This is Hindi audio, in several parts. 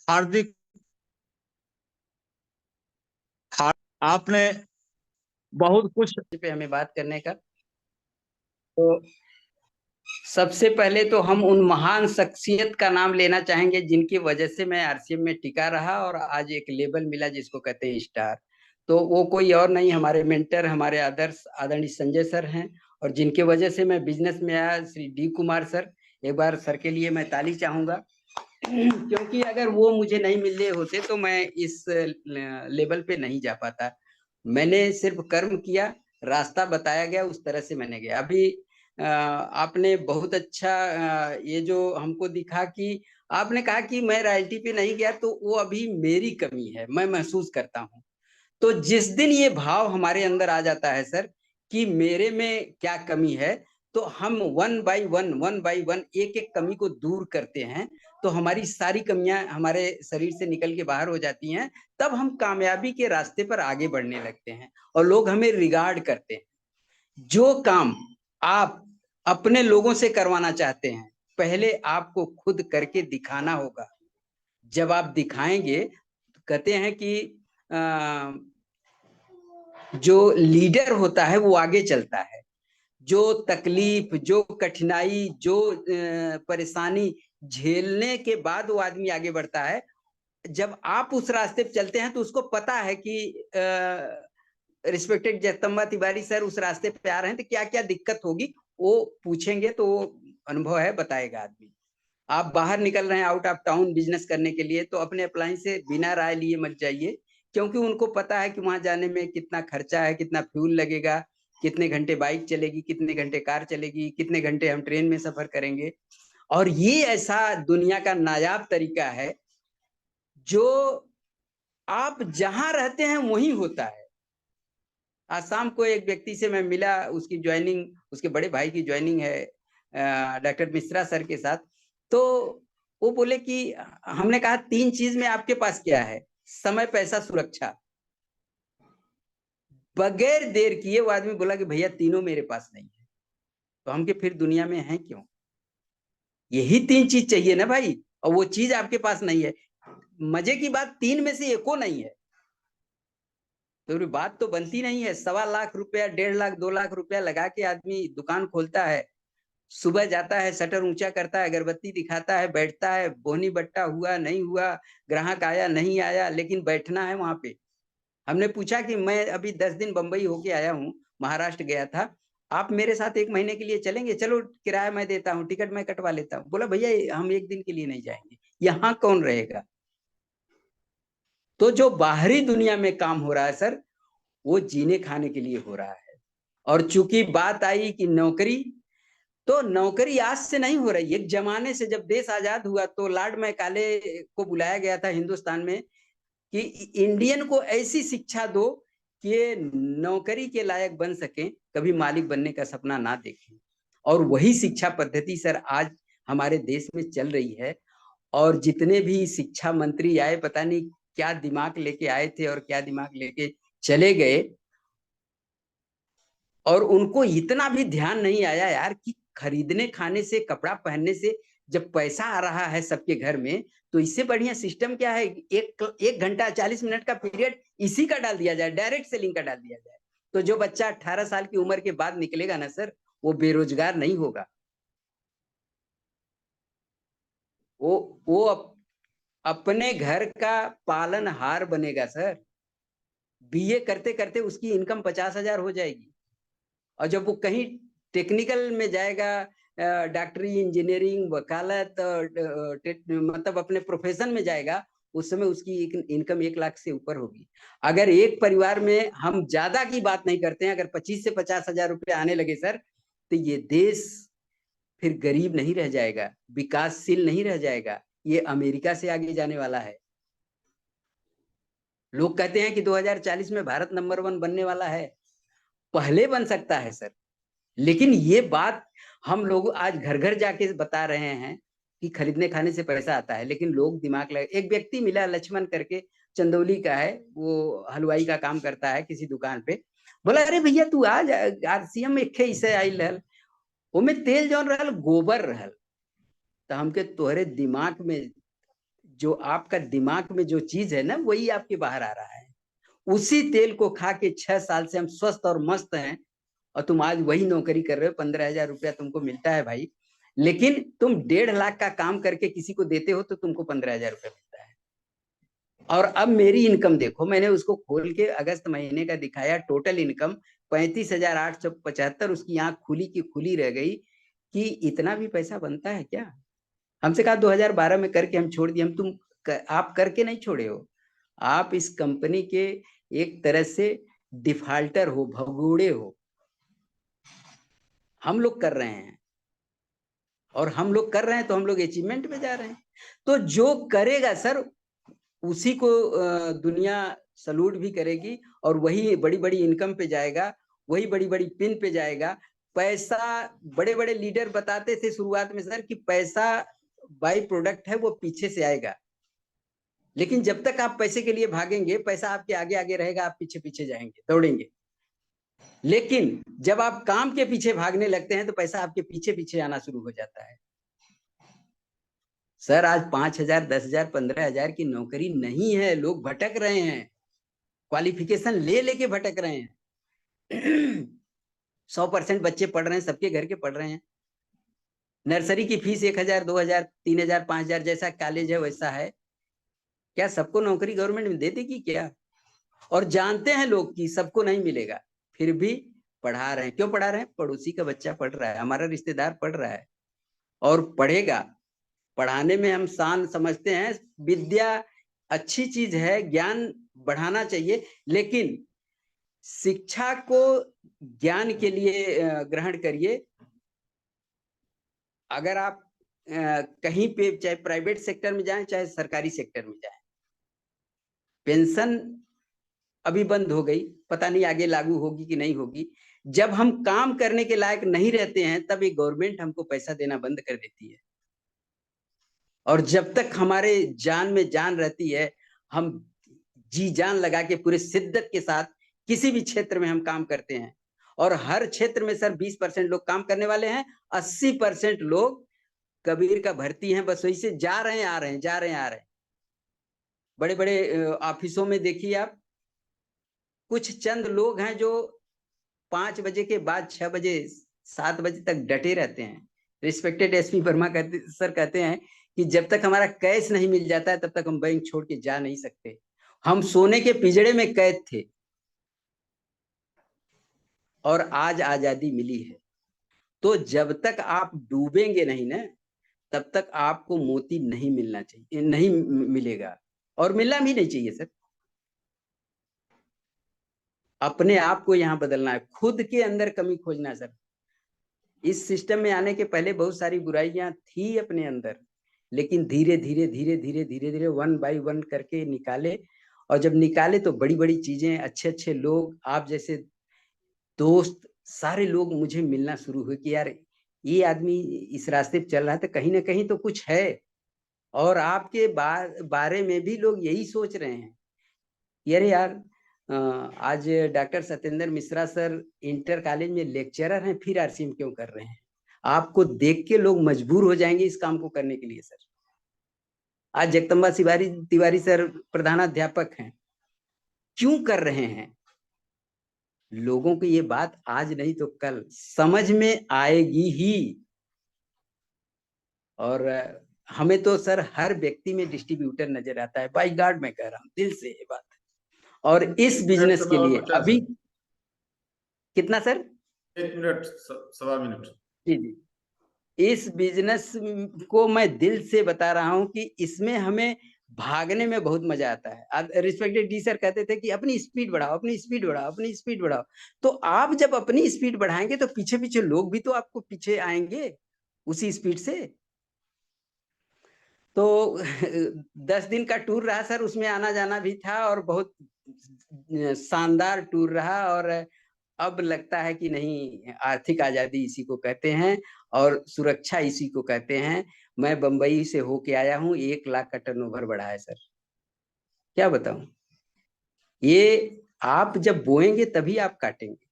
हार्दिक, आपने बहुत कुछ। पे हमें बात करने का, तो सबसे पहले तो हम उन महान शख्सियत का नाम लेना चाहेंगे जिनकी वजह से मैं आरसीएम में टिका रहा और आज एक लेबल मिला जिसको कहते हैं स्टार। तो वो कोई और नहीं, हमारे मेंटर, हमारे आदर्श आदरणीय संजय सर हैं, और जिनके वजह से मैं बिजनेस में आया, श्री डी कुमार सर। एक बार सर के लिए मैं ताली चाहूंगा, क्योंकि अगर वो मुझे नहीं मिले होते तो मैं इस लेवल पे नहीं जा पाता। मैंने सिर्फ कर्म किया, रास्ता बताया गया, उस तरह से मैंने गया। अभी आपने बहुत अच्छा ये जो हमको दिखा कि आपने कहा कि मैं रॉयल्टी पे नहीं गया, तो वो अभी मेरी कमी है, मैं महसूस करता हूँ। तो जिस दिन ये भाव हमारे अंदर आ जाता है सर कि मेरे में क्या कमी है, तो हम वन बाई वन एक एक कमी को दूर करते हैं, तो हमारी सारी कमियां हमारे शरीर से निकल के बाहर हो जाती हैं। तब हम कामयाबी के रास्ते पर आगे बढ़ने लगते हैं और लोग हमें रिगार्ड करते हैं। जो काम आप अपने लोगों से करवाना चाहते हैं, पहले आपको खुद करके दिखाना होगा। जब आप दिखाएंगे, तो कहते हैं कि जो लीडर होता है वो आगे चलता है। जो तकलीफ, जो कठिनाई, जो परेशानी झेलने के बाद वो आदमी आगे बढ़ता है। जब आप उस रास्ते पे चलते हैं तो उसको पता है कि रिस्पेक्टेड जगदम्बा तिवारी सर उस रास्ते पे आ रहे हैं, तो क्या क्या दिक्कत होगी वो पूछेंगे, तो वो अनुभव है, बताएगा आदमी। आप बाहर निकल रहे हैं आउट ऑफ टाउन बिजनेस करने के लिए, तो अपने अप्लायंस से बिना राय लिए मत जाइए, क्योंकि उनको पता है कि वहां जाने में कितना खर्चा है, कितना फ्यूल लगेगा, कितने घंटे बाइक चलेगी, कितने घंटे कार चलेगी, कितने घंटे हम ट्रेन में सफर करेंगे। और ये ऐसा दुनिया का नायाब तरीका है जो आप जहां रहते हैं वही होता है। आज शाम को एक व्यक्ति से मैं मिला, उसकी ज्वाइनिंग, उसके बड़े भाई की ज्वाइनिंग है डॉक्टर मिश्रा सर के साथ। तो वो बोले कि हमने कहा 3 चीज में आपके पास क्या है? समय, पैसा, सुरक्षा। बगैर देर किए वो आदमी बोला कि भैया तीनों मेरे पास नहीं है, तो हम के फिर दुनिया में हैं क्यों? यही 3 चीज चाहिए ना भाई, और वो चीज आपके पास नहीं है। मजे की बात, 3 में से एको नहीं है, तो बात तो बनती नहीं है। 1.25 लाख रुपया, 1.5 लाख, 2 लाख रुपया लगा के आदमी दुकान खोलता है, सुबह जाता है, शटर ऊंचा करता है, अगरबत्ती दिखाता है, बैठता है, बोनी बट्टा हुआ नहीं हुआ, ग्राहक आया नहीं आया, लेकिन बैठना है वहां पे। हमने पूछा कि मैं अभी 10 दिन बंबई होके आया हूँ, महाराष्ट्र गया था, आप मेरे साथ 1 महीने के लिए चलेंगे? चलो किराया मैं देता हूँ, टिकट मैं कटवा लेता हूँ। बोला भैया हम 1 दिन के लिए नहीं जाएंगे, यहाँ कौन रहेगा? तो जो बाहरी दुनिया में काम हो रहा है सर, वो जीने खाने के लिए हो रहा है। और चूंकि बात आई कि नौकरी, तो नौकरी आज से नहीं हो रही। एक जमाने से जब देश आजाद हुआ तो लॉर्ड मैकाले को बुलाया गया था हिंदुस्तान में कि इंडियन को ऐसी शिक्षा दो कि ये नौकरी के लायक बन सके, कभी मालिक बनने का सपना ना देखें। और वही शिक्षा पद्धति सर आज हमारे देश में चल रही है। और जितने भी शिक्षा मंत्री आए, पता नहीं क्या दिमाग लेके आए थे और क्या दिमाग लेके चले गए, और उनको इतना भी ध्यान नहीं आया यार कि खरीदने खाने से, कपड़ा पहनने से जब पैसा आ रहा है सबके घर में, तो इससे बढ़िया सिस्टम क्या है? 1 घंटा 40 मिनट का पीरियड इसी का डाल दिया जाए, डायरेक्ट सेलिंग का डाल दिया जाए। तो जो बच्चा 18 साल की उम्र के बाद निकलेगा ना सर, वो बेरोजगार नहीं होगा। वो अपने घर का पालनहार बनेगा सर। बीए करते करते उसकी इनकम 50,000 हो जाएगी। और जब वो कहीं टेक्निकल में जाएगा, डॉक्टरी, इंजीनियरिंग, वकालत, मतलब अपने प्रोफेशन में जाएगा, उस समय उसकी इनकम 1 लाख से ऊपर होगी। अगर एक परिवार में, हम ज्यादा की बात नहीं करते हैं, अगर 25 से 50 हजार रुपये आने लगे सर, तो ये देश फिर गरीब नहीं रह जाएगा, विकासशील नहीं रह जाएगा, ये अमेरिका से आगे जाने वाला है। लोग कहते हैं कि 2040 में भारत नंबर 1 बनने वाला है। पहले बन सकता है सर, लेकिन ये बात हम लोग आज घर घर जाके बता रहे हैं कि खरीदने खाने से पैसा आता है, लेकिन लोग दिमाग लगे। एक व्यक्ति मिला, लक्ष्मण करके, चंदौली का है, वो हलवाई का काम करता है किसी दुकान पे। बोला अरे भैया तू आज आरसीएम एक इसे आई रहल, वो में तेल जौन रहल गोबर रहल। तो हमके तोहरे दिमाग में जो आपका दिमाग में जो चीज है ना वही आपके बाहर आ रहा है। उसी तेल को खा के 6 साल से हम स्वस्थ और मस्त हैं, और तुम आज वही नौकरी कर रहे हो, 15,000 रुपया तुमको मिलता है भाई, लेकिन तुम 1.5 लाख का काम करके किसी को देते हो तो तुमको 15,000 रुपया मिलता है। और अब मेरी इनकम देखो, मैंने उसको खोल के अगस्त महीने का दिखाया, टोटल इनकम 35,875, उसकी आंख खुली की खुली रह गई कि इतना भी पैसा बनता है क्या। हमसे कहा 2012 में करके हम छोड़ दिए। आप करके नहीं छोड़े हो, आप इस कंपनी के एक तरह से डिफाल्टर हो, भगोड़े हो। हम लोग कर रहे हैं, और हम लोग कर रहे हैं तो हम लोग अचीवमेंट में जा रहे हैं। तो जो करेगा सर उसी को दुनिया सलूट भी करेगी, और वही बड़ी बड़ी इनकम पे जाएगा, वही बड़ी बड़ी पिन पे जाएगा। पैसा, बड़े बड़े लीडर बताते थे शुरुआत में सर कि पैसा बाई प्रोडक्ट है, वो पीछे से आएगा, लेकिन जब तक आप पैसे के लिए भागेंगे पैसा आपके आगे आगे रहेगा, आप पीछे पीछे जाएंगे, दौड़ेंगे। लेकिन जब आप काम के पीछे भागने लगते हैं तो पैसा आपके पीछे पीछे आना शुरू हो जाता है। सर आज 5,000, 10,000, 15,000 की नौकरी नहीं है, लोग भटक रहे हैं, क्वालिफिकेशन ले लेके भटक रहे हैं। 100% बच्चे पढ़ रहे हैं, सबके घर के पढ़ रहे हैं। नर्सरी की फीस 1,000, 2,000, 3,000, 5,000, जैसा कॉलेज है वैसा है। क्या सबको नौकरी गवर्नमेंट में दे देगी क्या? और जानते हैं लोग कि सबको नहीं मिलेगा, फिर भी पढ़ा रहे हैं। क्यों पढ़ा रहे हैं? पड़ोसी का बच्चा पढ़ रहा है, हमारा रिश्तेदार पढ़ रहा है और पढ़ेगा। पढ़ाने में हम शान समझते हैं, विद्या अच्छी चीज है, ज्ञान बढ़ाना चाहिए, लेकिन शिक्षा को ज्ञान के लिए ग्रहण करिए। अगर आप कहीं पे चाहे प्राइवेट सेक्टर में जाएं चाहे सरकारी सेक्टर में जाएं, पेंशन अभी बंद हो गई, पता नहीं आगे लागू होगी कि नहीं होगी। जब हम काम करने के लायक नहीं रहते हैं तब ये गवर्नमेंट हमको पैसा देना बंद कर देती है, और जब तक हमारे जान में जान रहती है हम जी जान लगा के पूरे शिद्दत के साथ किसी भी क्षेत्र में हम काम करते हैं। और हर क्षेत्र में सर 20% लोग काम करने वाले हैं, 80% लोग कबीर का भर्ती हैं, बस वही से जा रहे हैं आ रहे हैं, जा रहे हैं आ रहे हैं। बड़े बड़े ऑफिसों में देखिए आप, कुछ चंद लोग हैं जो 5 बजे के बाद 6 बजे 7 बजे तक डटे रहते हैं। रिस्पेक्टेड एसपी वर्मा सर कहते हैं कि जब तक हमारा कैश नहीं मिल जाता है तब तक हम बैंक छोड़ के जा नहीं सकते। हम सोने के पिंजड़े में कैद थे और आज आजादी मिली है। तो जब तक आप डूबेंगे नहीं ना तब तक आपको मोती नहीं मिलना चाहिए, नहीं मिलेगा, और मिलना भी नहीं चाहिए सर। अपने आप को यहाँ बदलना है, खुद के अंदर कमी खोजना है सर। इस सिस्टम में आने के पहले बहुत सारी बुराइयां थी अपने अंदर, लेकिन धीरे धीरे धीरे धीरे धीरे धीरे 1 बाय 1 करके निकाले, और जब निकाले तो बड़ी बड़ी चीजें, अच्छे अच्छे लोग, आप जैसे दोस्त, सारे लोग मुझे मिलना शुरू हुए कि यार ये आदमी इस रास्ते पे चल रहा है तो कहीं ना कहीं तो कुछ है। और आपके बारे में भी लोग यही सोच रहे हैं, अरे यार आज doctor Satyendra Mishra sir inter college में लेक्चरर हैं, फिर आरसीएम क्यों कर रहे हैं? आपको देख के लोग मजबूर हो जाएंगे इस काम को करने के लिए सर। आज जगदम्बा तिवारी सर प्रधानाध्यापक हैं, क्यों कर रहे हैं? लोगों को ये बात आज नहीं तो कल समझ में आएगी ही। और हमें तो सर हर व्यक्ति में डिस्ट्रीब्यूटर नजर आता है, बाई गॉड मैं कह रहा हूँ दिल से ये बात। और इस बिजनेस के लिए अभी कितना सर? 1 minute, 1.25 minute. जी जी, इस बिजनेस को मैं दिल से बता रहा हूं कि इसमें हमें भागने में बहुत मजा आता है। रिस्पेक्टेड डी सर कहते थे कि अपनी स्पीड बढ़ाओ, अपनी स्पीड बढ़ाओ, अपनी स्पीड बढ़ाओ। तो आप जब अपनी स्पीड बढ़ाएंगे तो पीछे पीछे लोग भी तो आपको पीछे आएंगे उसी स्पीड से। तो 10 दिन का टूर रहा सर, उसमें आना जाना भी था और बहुत शानदार टूर रहा। और अब लगता है कि नहीं, आर्थिक आजादी इसी को कहते हैं और सुरक्षा इसी को कहते हैं। मैं बंबई से होके आया हूँ, 1 लाख का टर्नओवर बढ़ा है सर, क्या बताऊं। ये आप जब बोएंगे तभी आप काटेंगे।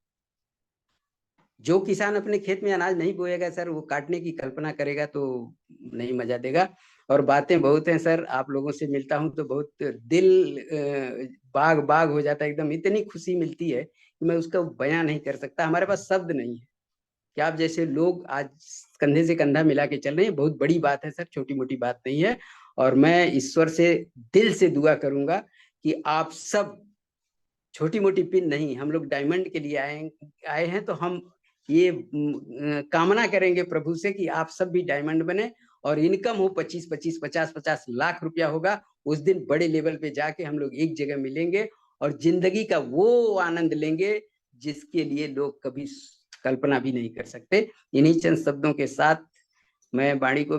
जो किसान अपने खेत में अनाज नहीं बोएगा सर, वो काटने की कल्पना करेगा तो नहीं मजा देगा। और बातें बहुत हैं सर, आप लोगों से मिलता हूँ तो बहुत दिल बाग बाग हो जाता है एकदम, इतनी खुशी मिलती है कि मैं उसका बयां नहीं कर सकता, हमारे पास शब्द नहीं है कि आप जैसे लोग आज कंधे से कंधा मिला के चल रहे हैं, बहुत बड़ी बात है सर, छोटी मोटी बात नहीं है। और मैं ईश्वर से दिल से दुआ करूंगा कि आप सब, छोटी मोटी पिन नहीं, हम लोग डायमंड के लिए आए हैं, तो हम ये कामना करेंगे प्रभु से कि आप सब भी डायमंड बने और इनकम हो 25-25, 50-50 लाख रुपया होगा, उस दिन बड़े लेवल पे जाके हम लोग एक जगह मिलेंगे और जिंदगी का वो आनंद लेंगे जिसके लिए लोग कभी कल्पना भी नहीं कर सकते। इन्हीं चंद शब्दों के साथ मैं वाणी को